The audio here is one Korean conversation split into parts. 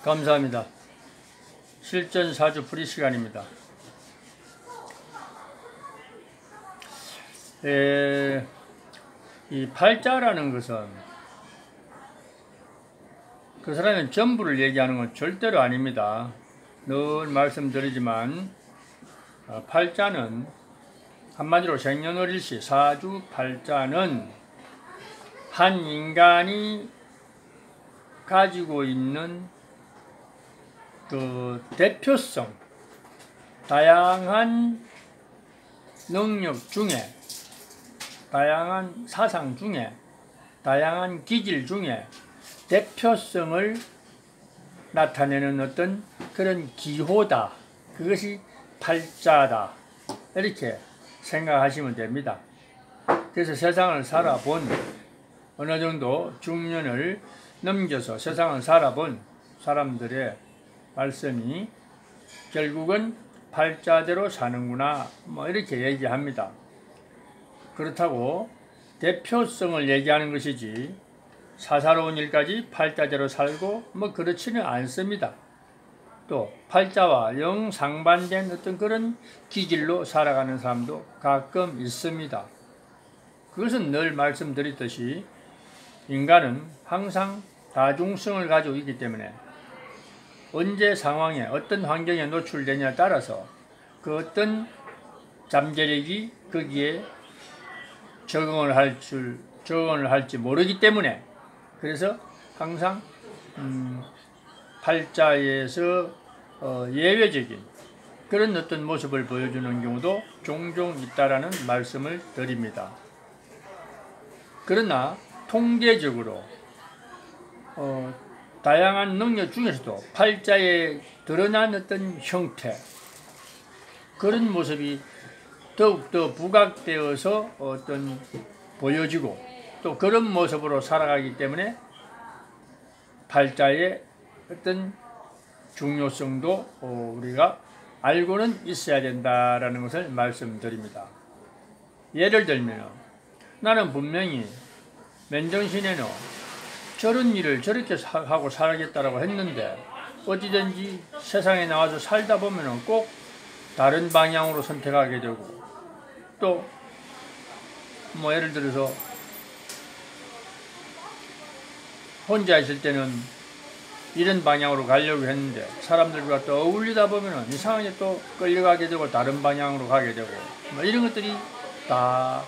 감사합니다. 실전 사주 풀이 시간입니다. 이 팔자라는 것은 그 사람의 전부를 얘기하는 건 절대로 아닙니다. 늘 말씀드리지만 팔자는 한마디로 생년월일시 사주 팔자는 한 인간이 가지고 있는 그 대표성, 다양한 능력 중에, 다양한 사상 중에, 다양한 기질 중에 대표성을 나타내는 어떤 그런 기호다. 그것이 팔자다. 이렇게 생각하시면 됩니다. 그래서 세상을 살아본 어느 정도 중년을 넘겨서 세상을 살아본 사람들의 말씀이 결국은 팔자대로 사는구나 뭐 이렇게 얘기합니다. 그렇다고 대표성을 얘기하는 것이지 사사로운 일까지 팔자대로 살고 뭐 그렇지는 않습니다. 또 팔자와 영 상반된 어떤 그런 기질로 살아가는 사람도 가끔 있습니다. 그것은 늘 말씀드렸듯이 인간은 항상 다중성을 가지고 있기 때문에 언제 상황에 어떤 환경에 노출되냐에 따라서 그 어떤 잠재력이 거기에 적응을 할지 모르기 때문에 그래서 항상 팔자에서 예외적인 그런 어떤 모습을 보여주는 경우도 종종 있다라는 말씀을 드립니다. 그러나 통계적으로 다양한 능력 중에서도 팔자에 드러난 어떤 형태 그런 모습이 더욱더 부각되어서 어떤 보여지고 또 그런 모습으로 살아가기 때문에 팔자의 어떤 중요성도 우리가 알고는 있어야 된다라는 것을 말씀드립니다. 예를 들면 나는 분명히 맨정신에는 저런 일을 저렇게 하고 살겠다라고 했는데 어찌든지 세상에 나와서 살다 보면 꼭 다른 방향으로 선택하게 되고 또 뭐 예를 들어서 혼자 있을 때는 이런 방향으로 가려고 했는데 사람들과 또 어울리다 보면 이상하게 또 끌려가게 되고 다른 방향으로 가게 되고 뭐 이런 것들이 다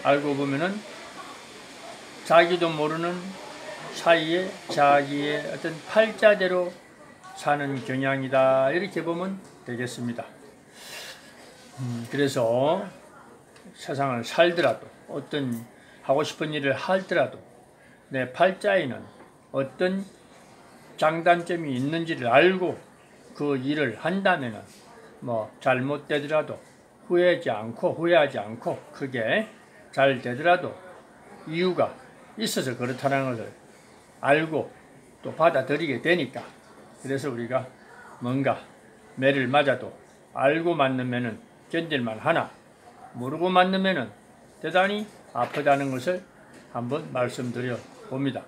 알고 보면은 자기도 모르는 사이에 자기의 어떤 팔자대로 사는 경향이다 이렇게 보면 되겠습니다. 그래서 세상을 살더라도 어떤 하고 싶은 일을 하더라도 내 팔자에는 어떤 장단점이 있는지를 알고 그 일을 한다면은 뭐 잘못되더라도 후회하지 않고 크게 잘 되더라도 이유가 있어서 그렇다는 것을 알고 또 받아들이게 되니까 그래서 우리가 뭔가 매를 맞아도 알고 맞으면은 견딜만 하나 모르고 맞으면은 대단히 아프다는 것을 한번 말씀드려 봅니다.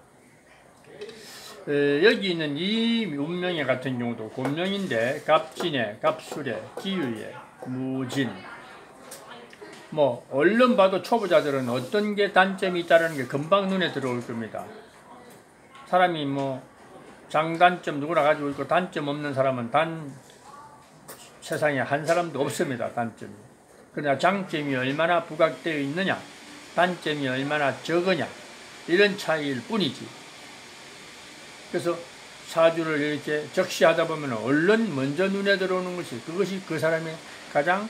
여기 있는 이 운명의 같은 경우도 곤명인데 갑진에, 갑술에, 기유에, 무진 뭐 얼른 봐도 초보자들은 어떤 게 단점이 있다는 게 금방 눈에 들어올 겁니다. 사람이 뭐 장단점 누구나 가지고 있고 단점 없는 사람은 세상에 한 사람도 없습니다. 단점이. 그러나 장점이 얼마나 부각되어 있느냐 단점이 얼마나 적으냐 이런 차이일 뿐이지. 그래서 사주를 이렇게 적시하다 보면 얼른 먼저 눈에 들어오는 것이 그것이 그 사람의 가장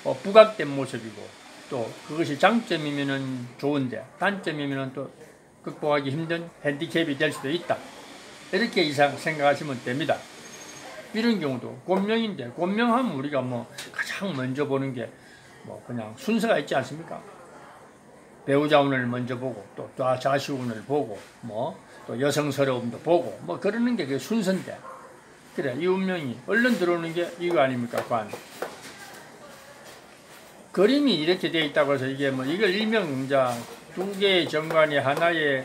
부각된 모습이고 또 그것이 장점이면은 좋은데 단점이면은 또 극복하기 힘든 핸디캡이 될 수도 있다. 이렇게 이상 생각하시면 됩니다. 이런 경우도 곤명인데 곤명하면 우리가 뭐 가장 먼저 보는 게 뭐 그냥 순서가 있지 않습니까? 배우자 운을 먼저 보고 또 자식 운을 보고 뭐 또 여성스러움도 보고 뭐 그러는 게 그 순서인데 그래 이 운명이 얼른 들어오는 게 이거 아닙니까? 관 그림이 이렇게 되어 있다고 해서 이게 뭐 이걸 일명 두 개의 정관이 하나의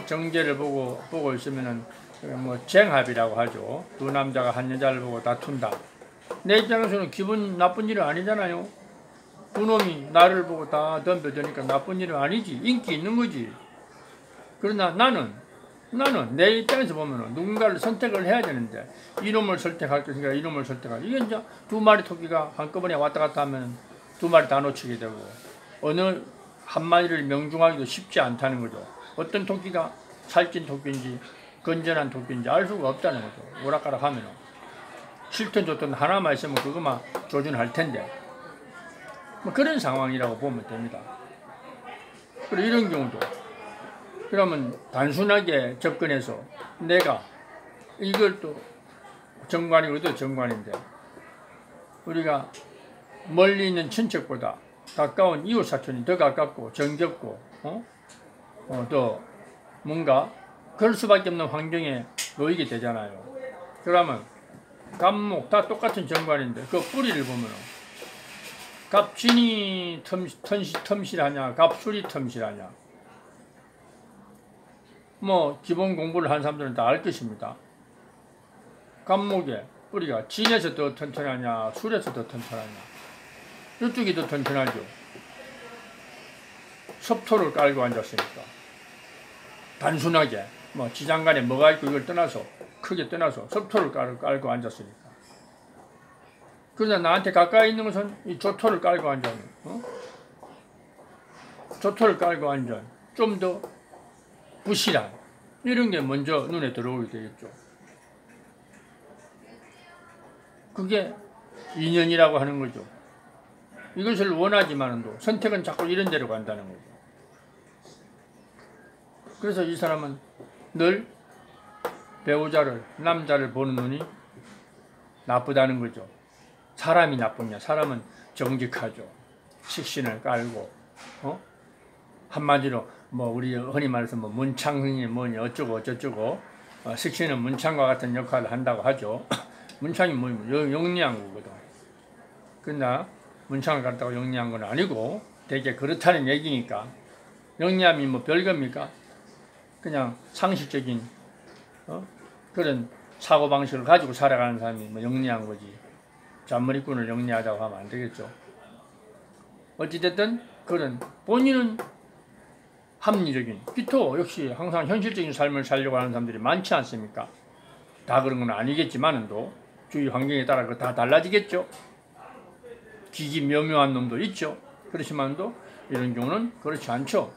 정제를 보고 있으면은 뭐 쟁합이라고 하죠. 두 남자가 한 여자를 보고 다툰다. 내 입장에서는 기분 나쁜 일은 아니잖아요. 두 놈이 나를 보고 다 덤벼드니까 나쁜 일은 아니지. 인기 있는 거지. 그러나 나는 내 입장에서 보면은 누군가를 선택을 해야 되는데 이놈을 선택할 것인가 이놈을 선택할 이게 이제 두 마리 토끼가 한꺼번에 왔다 갔다 하면 두 마리 다 놓치게 되고 어느 한 마리를 명중하기도 쉽지 않다는 거죠. 어떤 토끼가 살찐 토끼인지 건전한 토끼인지 알 수가 없다는 거죠. 오락가락 하면은 싫든 좋든 하나만 있으면 그것만 조준할 텐데 뭐 그런 상황이라고 보면 됩니다. 그리고 이런 경우도 그러면 단순하게 접근해서 내가 이걸 또 정관이고도 정관인데 우리가 멀리 있는 친척보다 가까운 이웃 사촌이 더 가깝고 정겹고 또 뭔가 그럴 수밖에 없는 환경에 놓이게 되잖아요. 그러면 갑목 다 똑같은 정관인데 그 뿌리를 보면은 갑진이 텀실하냐 갑술이 텀실하냐 뭐 기본 공부를 한 사람들은 다 알 것입니다. 갑목의 뿌리가 진에서 더 튼튼하냐 술에서 더 튼튼하냐 이쪽이 더 튼튼하죠. 섭토를 깔고 앉았으니까 단순하게 뭐 지장간에 뭐가 있고 이걸 떠나서 크게 떠나서 섭토를 깔고 앉았으니까. 그러나 나한테 가까이 있는 것은 이 조토를 깔고 앉아는 조토를 깔고 앉아 좀 더 부실한 이런 게 먼저 눈에 들어오게 되겠죠. 그게 인연이라고 하는 거죠. 이것을 원하지만도 선택은 자꾸 이런 데로 간다는 거죠. 그래서 이 사람은 늘 배우자를 남자를 보는 눈이 나쁘다는 거죠. 사람이 나쁘냐? 사람은 정직하죠. 식신을 깔고 한마디로 뭐 우리 흔히 말해서 뭐 문창이 뭐니 어쩌고 어쩌고 식신은 문창과 같은 역할을 한다고 하죠. 문창이 뭐 영리한 거거든. 그러나 문창을 갖다가 영리한 건 아니고 되게 그렇다는 얘기니까 영리함이 뭐 별겁니까? 그냥 상식적인 그런 사고방식을 가지고 살아가는 사람이 뭐 영리한 거지. 잔머리꾼을 영리하다고 하면 안 되겠죠. 어찌됐든 그런 본인은 합리적인 기토 역시 항상 현실적인 삶을 살려고 하는 사람들이 많지 않습니까? 다 그런 건 아니겠지만도 주위 환경에 따라 그 다 달라지겠죠. 기기묘묘한 놈도 있죠. 그렇지만도 이런 경우는 그렇지 않죠.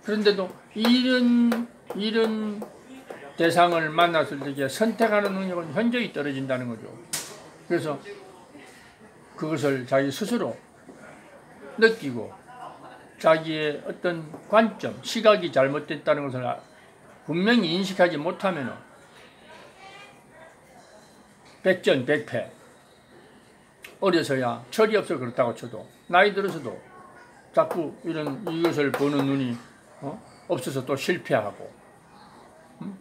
그런데도 이런 대상을 만났을 때 선택하는 능력은 현저히 떨어진다는 거죠. 그래서 그것을 자기 스스로 느끼고 자기의 어떤 관점, 시각이 잘못됐다는 것을 분명히 인식하지 못하면 백전백패. 어려서야 철이 없어 그렇다고 쳐도 나이 들어서도 자꾸 이것을 보는 눈이 없어서 또 실패하고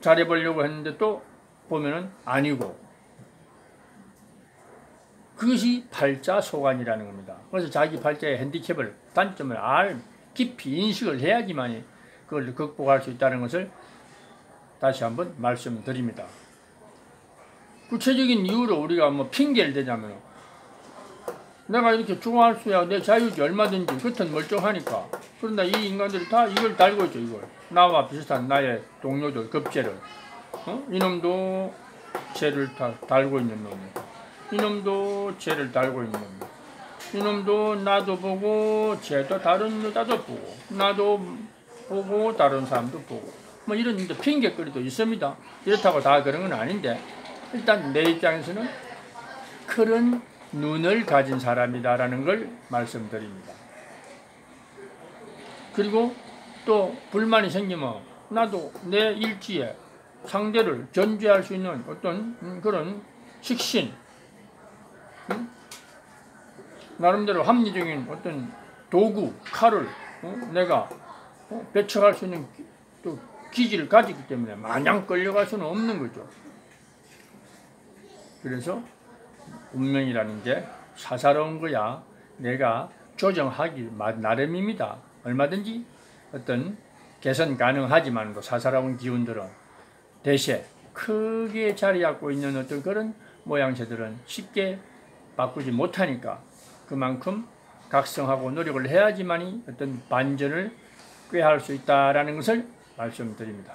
잘해보려고 했는데 또 보면은 아니고 그것이 팔자소관이라는 겁니다. 그래서 자기 팔자의 핸디캡을 단점을 깊이 인식을 해야지만 그걸 극복할 수 있다는 것을 다시 한번 말씀드립니다. 구체적인 이유로 우리가 뭐 핑계를 대자면 내가 이렇게 좋아할 수야 내 자유지 얼마든지 겉은 멀쩡하니까. 그런데 이 인간들이 다 이걸 달고 있죠. 이걸 나와 비슷한 나의 동료들 급제를 이놈도 죄를 다 달고 있는 놈이고 이놈도 죄를 달고 있는 놈이고 이놈도 나도 보고 죄도 다른 여자도 보고 나도 보고 다른 사람도 보고 뭐 이런 핑계거리도 있습니다. 이렇다고 다 그런 건 아닌데 일단 내 입장에서는 그런 눈을 가진 사람이다라는 걸 말씀드립니다. 그리고 또 불만이 생기면 나도 내 일지에 상대를 견제할 수 있는 어떤 그런 식신 나름대로 합리적인 어떤 도구, 칼을 내가 배척할 수 있는 또 기질을 가지기 때문에 마냥 끌려갈 수는 없는 거죠. 그래서 운명이라는 게 사사로운 거야 내가 조정하기 나름입니다. 얼마든지 어떤 개선 가능하지만 사사로운 기운들은 대신 크게 자리 잡고 있는 어떤 그런 모양새들은 쉽게 바꾸지 못하니까 그만큼 각성하고 노력을 해야지만이 어떤 반전을 꾀할 수 있다라는 것을 말씀드립니다.